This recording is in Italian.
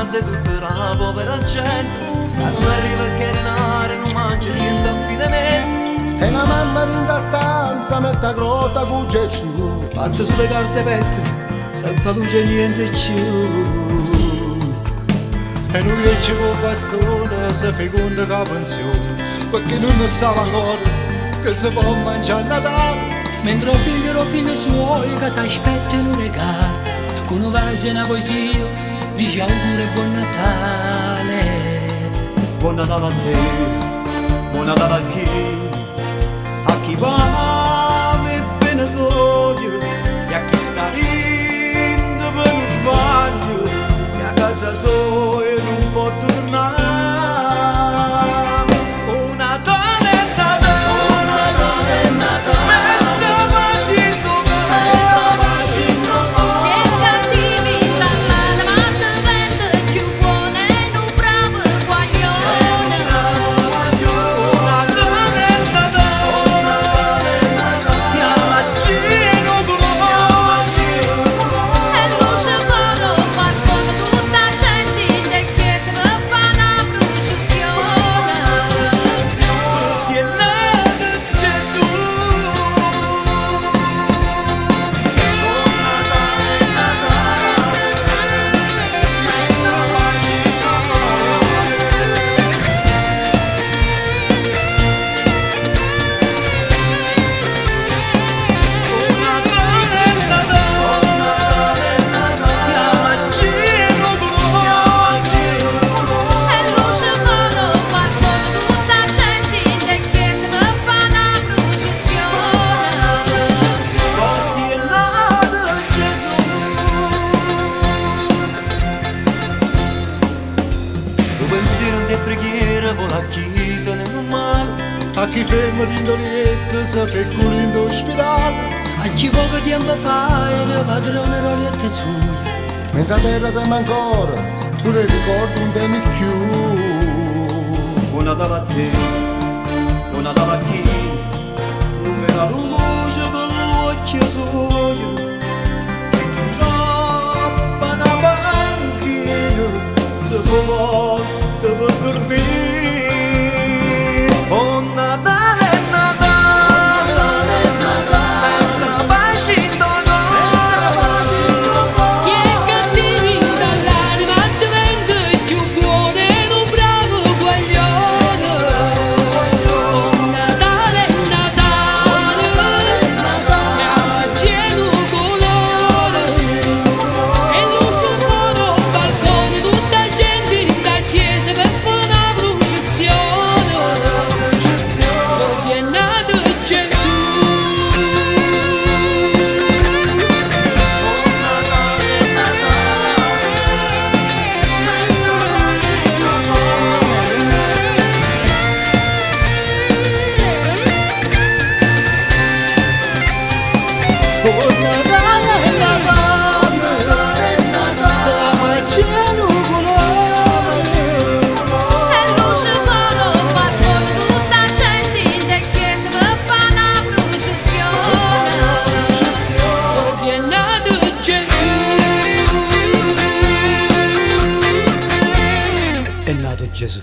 casa e tutta la povera gente non arriva a chiarinare, non mangia niente a fine mese. E la mamma in da stanza mette a grotta con Gesù. Fatte sulle carte peste, senza luce e niente più. E noi ci con bastone si feconda la pensione, perché non ne stava ancora che si può mangiare a Natale. Mentre il figlio e figli suoi che si aspettano un regalo, con una vase e una poesia dice auguri e buon Natale. Buon Natale a te, buon Natale a chi va e bene sogno, e a chi sta rindo per non sbaglio, e a casa sua non può tornare. Oh Natale è Natale, oh Natale è Natale, mentre facendo Che cattivi parlano, ma te vende più buono e non bravo guaglione. Oh Natale è Natale, chiama Gino Gloci. E luce foro, qualcuno tutta gente in de chiese per fa una processione. È nato Gesù. E luce foro, qualcuno tutta gente in de chiese per fa una processione. Lo pensiero di preghiera vola a chi te ne non male. A chi ferma l'indolietto si fecola in ospedale. A chi poco tempo fa era padrone Roliette sui, Mentre la terra trema ancora, pure il ricordo non temi più. Buon Natale a te, buon Natale a chi non me la luce per l'occhio suo. E chi troppa una panchina se fosse per dormire. Buon Natale è Natale, mentre facendo Chi è cattivi dall'anima diventa più buono e non bravo guaglione. Natale è Natale, chiama cielo colore, e luce fuori al balcone tutta gente in da chiesa per fare una processione. Oggi è nato Gesù. Oh Natale è Natale, ma cielo colore. E luce foro, qualcuno tutta gente in de chiese per fa una processione. Oggi è nato Gesù. è nato Gesù.